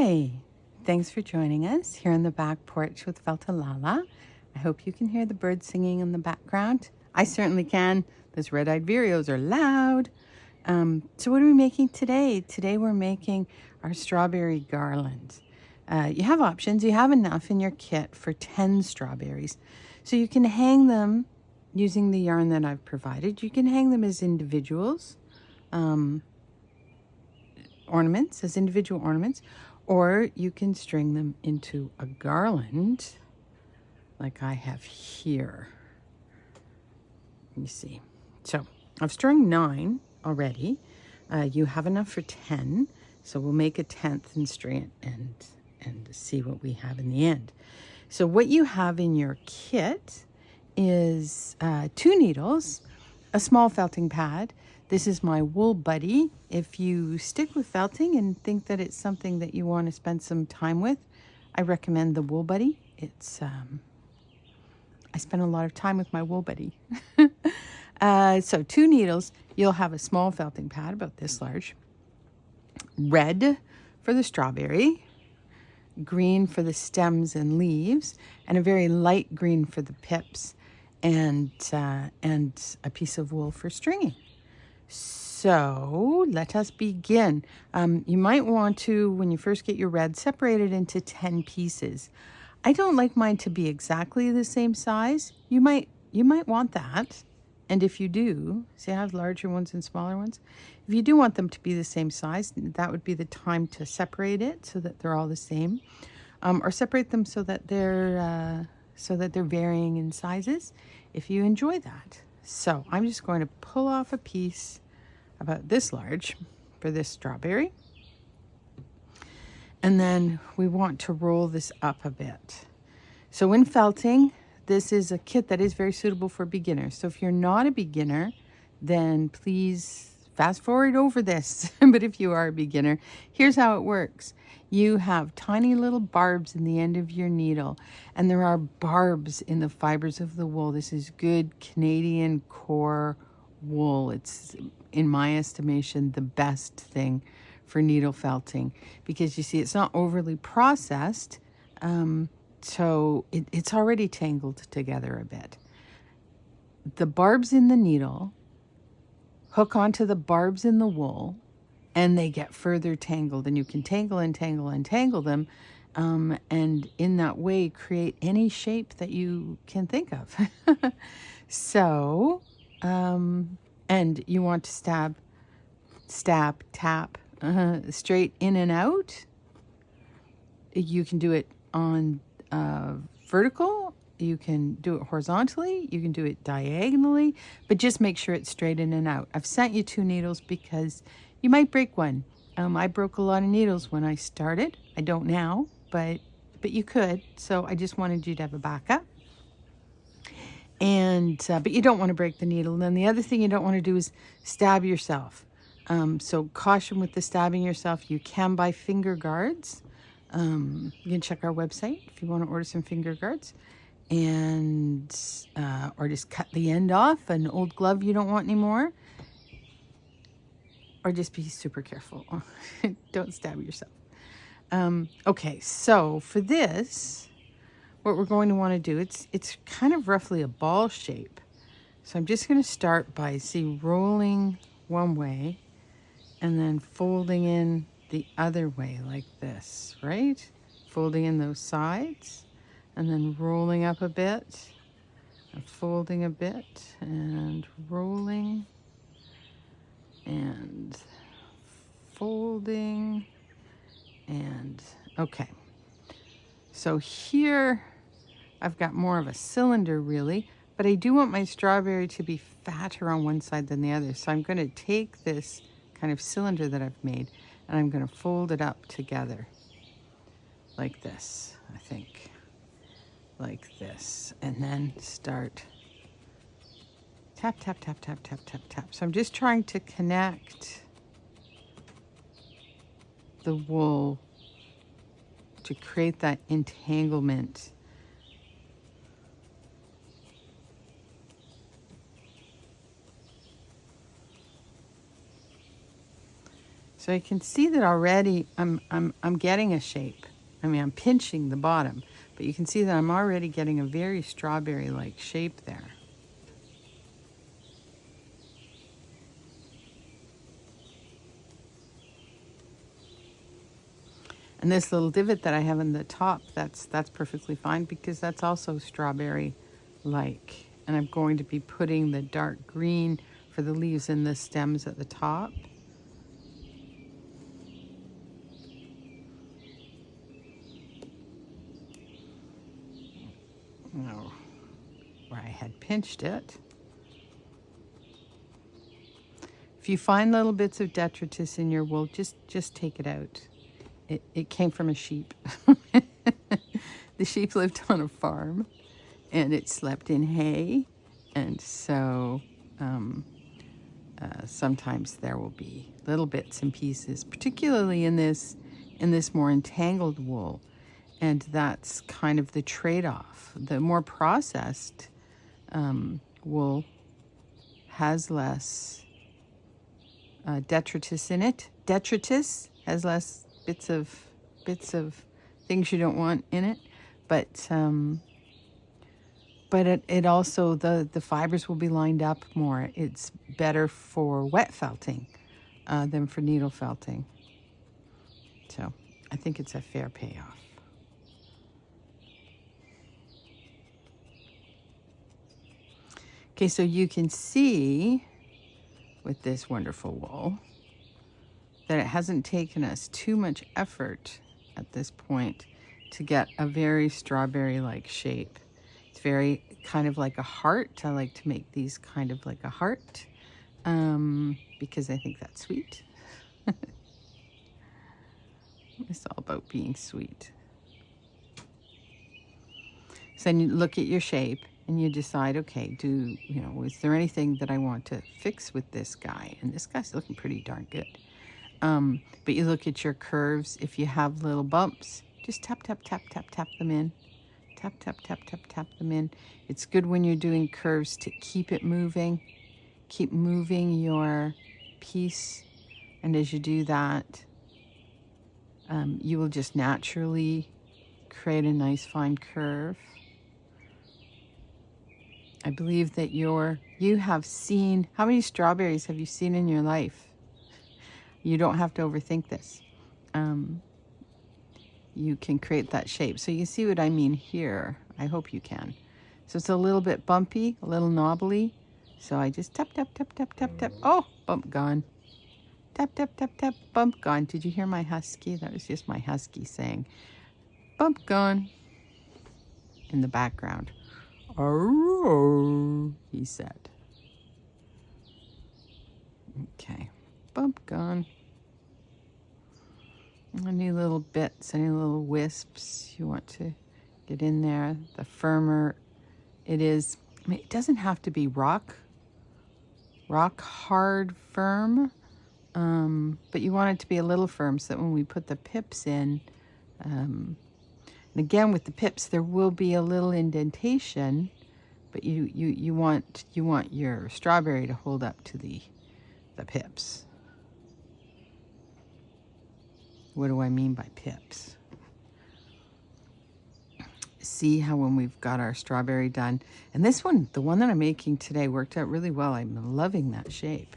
Hi, thanks for joining us here on the back porch with Feltalala. I hope you can hear the birds singing in the background. I certainly can. Those red-eyed vireos are loud. So what are we making today? Today we're making our strawberry garland. You have options. You have enough in your kit for 10 strawberries. So you can hang them using the yarn that I've provided. You can hang them as individuals. Ornaments, as individual ornaments, or you can string them into a garland like I have here. Let me see. So I've strung 9 already. You have enough for 10, so we'll make a 10th and string it and see what we have in the end. So what you have in your kit is 2 needles, a small felting pad. This is my wool buddy. If you stick with felting and think that it's something that you want to spend some time with, I recommend the wool buddy. It's I spend a lot of time with my wool buddy. So 2 needles. You'll have a small felting pad about this large. Red for the strawberry, green for the stems and leaves, and a very light green for the pips, and a piece of wool for stringing. So let us begin. You might want to, when you first get your red, separate it into 10 pieces. I don't like mine to be exactly the same size. You might want that. And if you do, see I have larger ones and smaller ones. If you do want them to be the same size, that would be the time to separate it so that they're all the same. Or separate them so that they're varying in sizes if you enjoy that. So I'm just going to pull off a piece about this large for this strawberry. And then we want to roll this up a bit. So in felting, this is a kit that is very suitable for beginners. So if you're not a beginner, then please fast forward over this. But if you are a beginner, here's how it works. You have tiny little barbs in the end of your needle, and there are barbs in the fibers of the wool. This is good Canadian core wool. It's, in my estimation, the best thing for needle felting because you see it's not overly processed, so it's already tangled together a bit. The barbs in the needle hook onto the barbs in the wool, and they get further tangled, and you can tangle and tangle and tangle them, and in that way create any shape that you can think of. So, and you want to stab, tap, straight in and out. You can do it on vertical. You can do it horizontally. You can do it diagonally, but just make sure it's straight in and out. I've sent you 2 needles because you might break one. I broke a lot of needles when I started. I don't now, but you could. So I just wanted you to have a backup. And but you don't want to break the needle. And then the other thing you don't want to do is stab yourself. So caution with the stabbing yourself. You can buy finger guards. You can check our website if you want to order some finger guards, and or just cut the end off, an old glove you don't want anymore, or just be super careful. Don't stab yourself. Okay, so for this, what we're going to want to do, it's kind of roughly a ball shape. So I'm just going to start by, rolling one way and then folding in the other way like this, right? Folding in those sides and then rolling up a bit and folding a bit and rolling and folding and okay. So here I've got more of a cylinder really, but I do want my strawberry to be fatter on one side than the other. So I'm going to take this kind of cylinder that I've made and I'm going to fold it up together like this, I think, like this, and then start tap, tap, tap, tap, tap, tap, tap. So I'm just trying to connect the wool to create that entanglement. So I can see that already I'm getting a shape. I mean, I'm pinching the bottom, but you can see that I'm already getting a very strawberry-like shape there. And this little divot that I have in the top, that's perfectly fine because that's also strawberry-like. And I'm going to be putting the dark green for the leaves and the stems at the top. No, where I had pinched it. If you find little bits of detritus in your wool, just take it out. It came from a sheep. The sheep lived on a farm, and it slept in hay, and so sometimes there will be little bits and pieces, particularly in this more entangled wool, and that's kind of the trade-off. The more processed wool has less detritus in it. Detritus has less bits of things you don't want in it, but it also, the fibers will be lined up more. It's better for wet felting than for needle felting. So I think it's a fair payoff. Okay, so you can see with this wonderful wool that it hasn't taken us too much effort at this point to get a very strawberry-like shape. It's very kind of like a heart. I like to make these kind of like a heart because I think that's sweet. It's all about being sweet. So then you look at your shape and you decide, okay, is there anything that I want to fix with this guy? And this guy's looking pretty darn good. But you look at your curves. If you have little bumps, just tap, tap, tap, tap, tap them in. Tap, tap, tap, tap, tap them in. It's good when you're doing curves to keep it moving. Keep moving your piece. And as you do that, you will just naturally create a nice fine curve. I believe that you have seen, how many strawberries have you seen in your life? You don't have to overthink this. You can create that shape. So you see what I mean here. I hope you can. So it's a little bit bumpy, a little knobbly. So I just tap, tap, tap, tap, tap, tap. Oh, bump gone. Tap, tap, tap, tap, bump gone. Did you hear my husky? That was just my husky saying, bump gone in the background. Oh, he said. Okay, bump gone. Any little bits, any little wisps you want to get in there. The firmer it is, I mean, it doesn't have to be rock hard firm, but you want it to be a little firm so that when we put the pips in, and again with the pips there will be a little indentation, but you want your strawberry to hold up to the pips. What do I mean by pips? See how when we've got our strawberry done, and this one, the one that I'm making today, worked out really well. I'm loving that shape.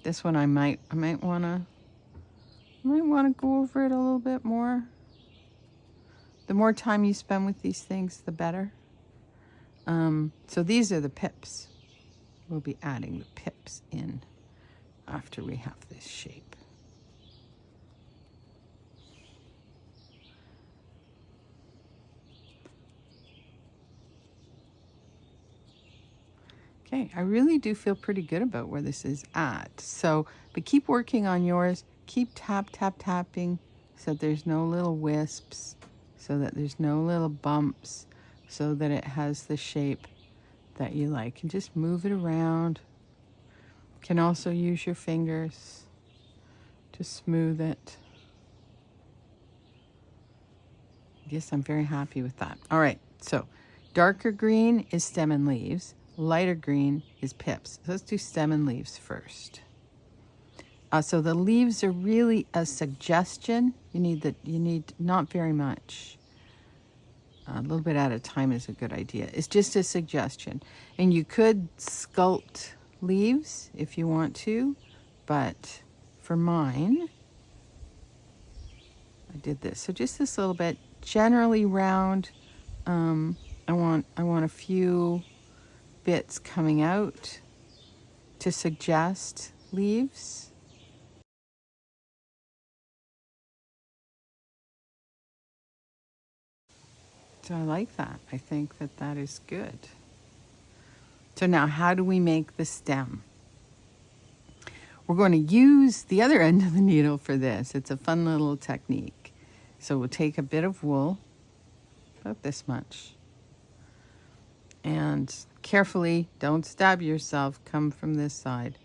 This one I might want to go over it a little bit more. The more time you spend with these things, the better. So these are the pips. We'll be adding the pips in after we have this shape. Okay, I really do feel pretty good about where this is at. So, but keep working on yours. Keep tapping so there's no little wisps, so that there's no little bumps, so that it has the shape that you like. And just move it around. You can also use your fingers to smooth it. Yes, I'm very happy with that. All right, so darker green is stem and leaves. Lighter green is pips. So let's do stem and leaves first. So the leaves are really a suggestion. You need not very much. A little bit at a time is a good idea. It's just a suggestion. And you could sculpt leaves if you want to, but for mine, I did this. So just this little bit, generally round. I want a few bits coming out to suggest leaves. So I like that. I think that that is good. So now how do we make the stem? We're going to use the other end of the needle for this. It's a fun little technique. So we'll take a bit of wool, about this much, and carefully, don't stab yourself, come from this side.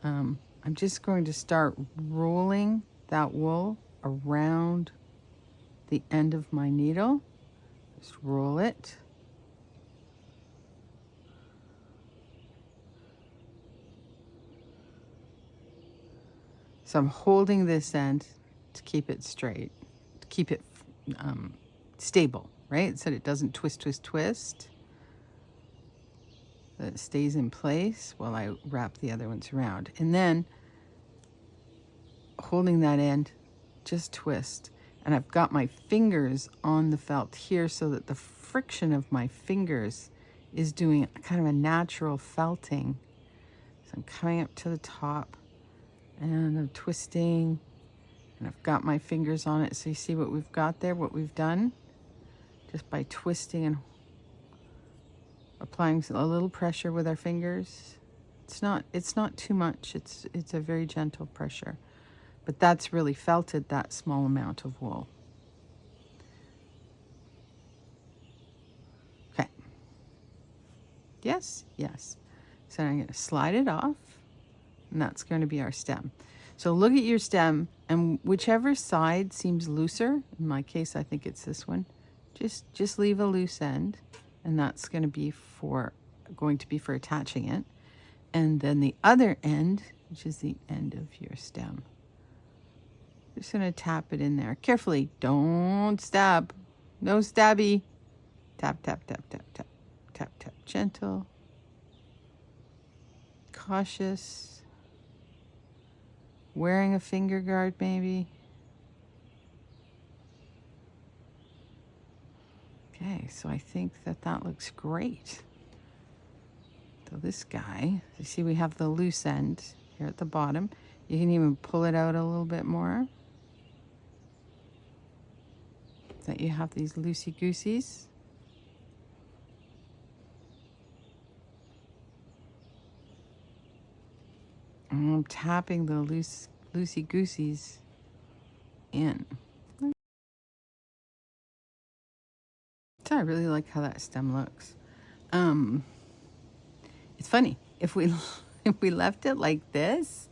I'm just going to start rolling that wool around the end of my needle. Just roll it. So I'm holding this end to keep it straight, to keep it stable, right? So that it doesn't twist, twist, twist. That it stays in place while I wrap the other ones around. And then holding that end, just twist. And I've got my fingers on the felt here so that the friction of my fingers is doing kind of a natural felting. So I'm coming up to the top and I'm twisting, and I've got my fingers on it. So you see what we've got there, what we've done? Just by twisting and applying a little pressure with our fingers. It's not too much. It's a very gentle pressure. But that's really felted that small amount of wool. Okay. Yes, yes. So I'm going to slide it off, and that's going to be our stem. So look at your stem, and whichever side seems looser, in my case I think it's this one, just leave a loose end, and that's going to be for attaching it. And then the other end, which is the end of your stem, just going to tap it in there carefully. Don't stab. No stabby. Tap, tap, tap, tap, tap, tap, tap. Gentle, cautious, wearing a finger guard maybe. Okay, so I think that looks great. So this guy, you see we have the loose end here at the bottom. You can even pull it out a little bit more, so that you have these loosey-gooseys. And I'm tapping the loosey-gooseys in. So I really like how that stem looks. It's funny, if we left it like this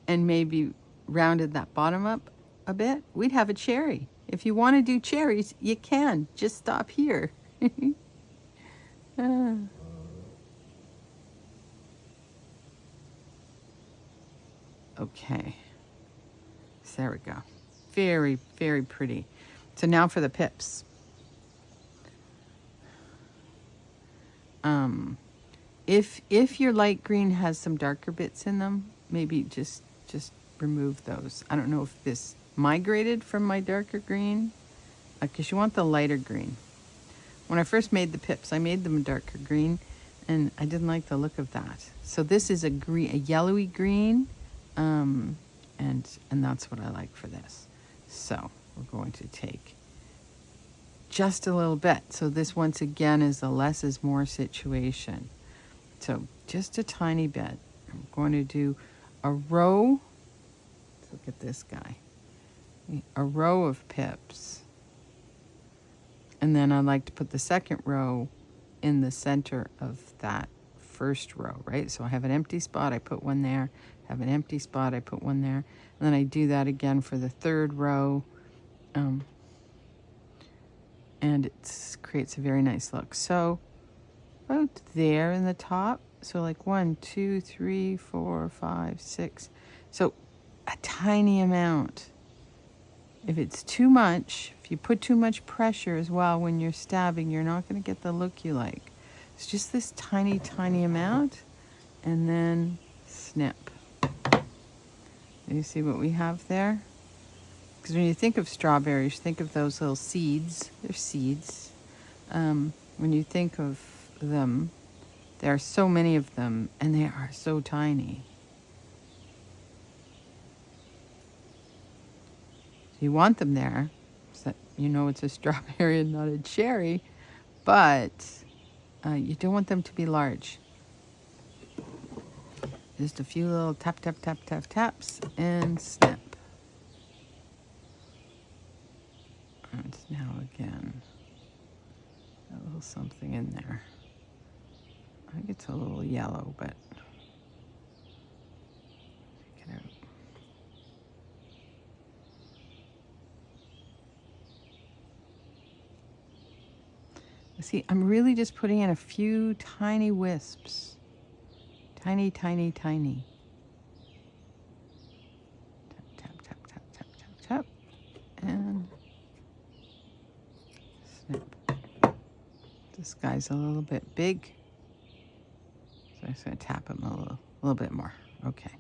and maybe rounded that bottom up a bit, we'd have a cherry. If you want to do cherries, you can. Just stop here. Okay. So there we go. Very, very pretty. So now for the pips. If your light green has some darker bits in them, maybe just remove those. I don't know if this migrated from my darker green, because you want the lighter green. When I first made the pips, I made them a darker green, and I didn't like the look of that. So this is a yellowy green, and that's what I like for this. So we're going to take just a little bit. So this once again is a less is more situation. So just a tiny bit. I'm going to do a row. Let's look at this guy. A row of pips. And then I like to put the second row in the center of that first row, right? So I have an empty spot, I put one there. Have an empty spot, I put one there. And then I do that again for the third row. And it creates a very nice look. So about there in the top. So like 1, 2, 3, 4, 5, 6. So a tiny amount. If it's too much, if you put too much pressure as well when you're stabbing, you're not going to get the look you like. It's just this tiny, tiny amount, and then snip. You see what we have there? Because when you think of strawberries, think of those little seeds. They're seeds. When you think of them, there are so many of them, and they are so tiny. You want them there, so that you know it's a strawberry and not a cherry, but you don't want them to be large. Just a few little tap, tap, tap, tap, taps, and snip. And now again, a little something in there. I think it's a little yellow, but take it out. See, I'm really just putting in a few tiny wisps. Tiny, tiny, tiny. Tap, tap, tap, tap, tap, tap, tap. And snip. This guy's a little bit big, so I'm just going to tap him a little bit more. Okay.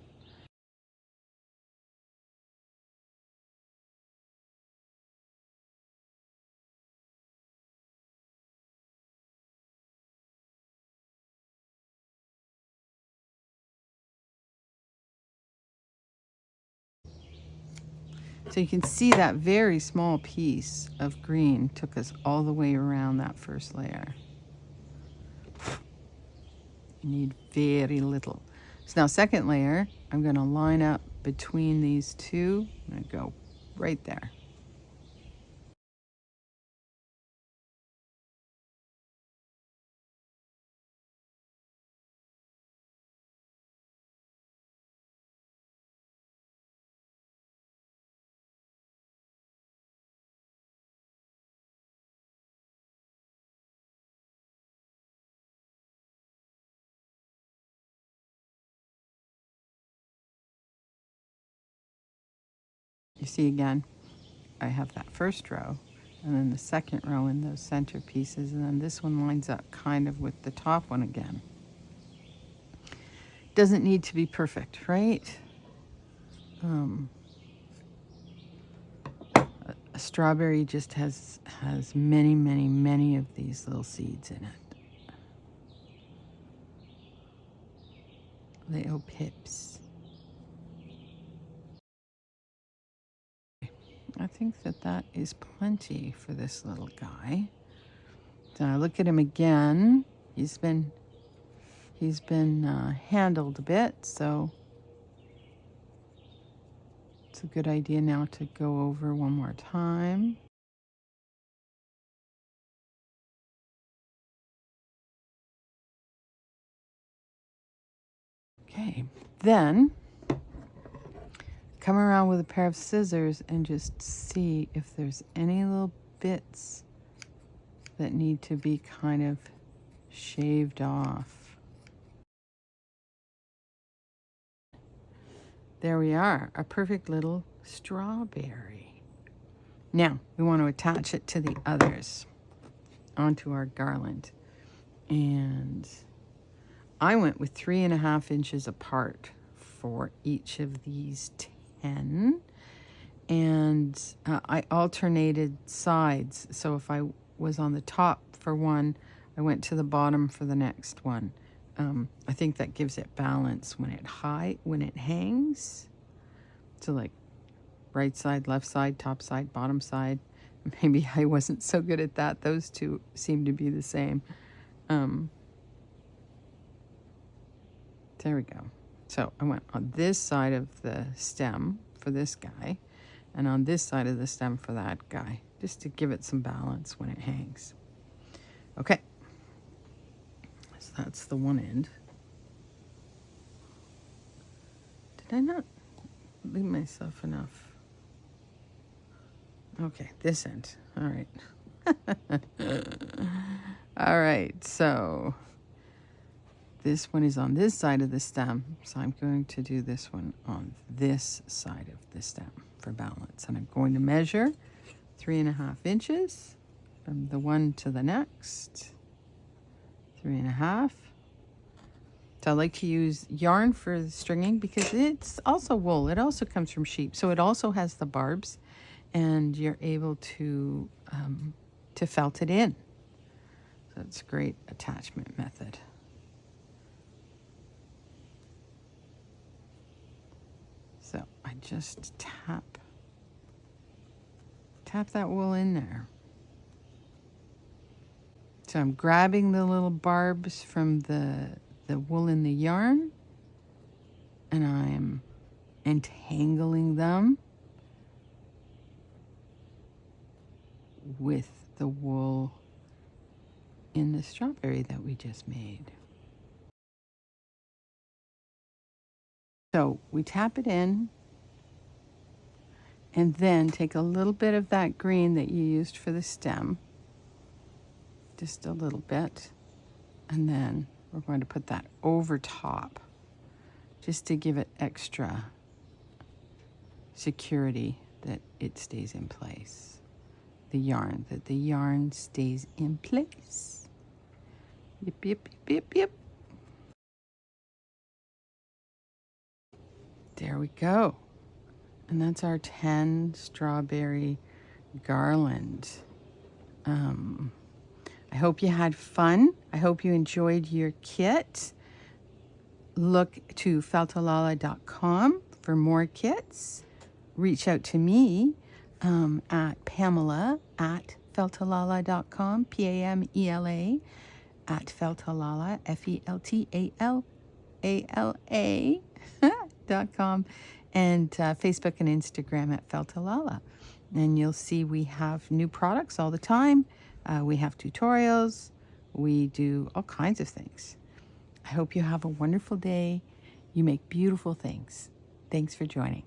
So you can see that very small piece of green took us all the way around that first layer. You need very little. So now second layer, I'm going to line up between these two and go right there. You see again, I have that first row, and then the second row in those center pieces, and then this one lines up kind of with the top one again. Doesn't need to be perfect, right? A strawberry just has many, many, many of these little seeds in it. Little pips. I think that is plenty for this little guy. So I look at him again. He's been handled a bit, so it's a good idea now to go over one more time. Okay, then come around with a pair of scissors and just see if there's any little bits that need to be kind of shaved off. There we are, a perfect little strawberry. Now, we want to attach it to the others onto our garland. And I went with 3.5 inches apart for each of these 10. And I alternated sides. So if I was on the top for one, I went to the bottom for the next one. I think that gives it balance when it hangs. So like right side, left side, top side, bottom side. Maybe I wasn't so good at that. Those two seem to be the same. There we go. So I went on this side of the stem for this guy and on this side of the stem for that guy, just to give it some balance when it hangs. Okay. So that's the one end. Did I not leave myself enough? Okay, this end. All right. All right, so This one is on this side of the stem, so I'm going to do this one on this side of the stem for balance. And I'm going to measure 3.5 inches from the one to the next. 3.5. So I like to use yarn for the stringing because it's also wool. It also comes from sheep, so it also has the barbs, and you're able to felt it in. So it's a great attachment method. So I just tap that wool in there. So I'm grabbing the little barbs from the wool in the yarn, and I'm entangling them with the wool in the strawberry that we just made. So we tap it in, and then take a little bit of that green that you used for the stem, just a little bit, and then we're going to put that over top just to give it extra security that it stays in place. The yarn stays in place. Yep, yep, yep, yep, yep. There we go. And that's our 10 strawberry garland. I hope you had fun. I hope you enjoyed your kit. Look to feltalala.com for more kits. Reach out to me at Pamela@feltalala.com, Pamela @Feltalala, FELTALALA.com, and Facebook and Instagram at Feltalala. And you'll see we have new products all the time. We have tutorials. We do all kinds of things. I hope you have a wonderful day. You make beautiful things. Thanks for joining.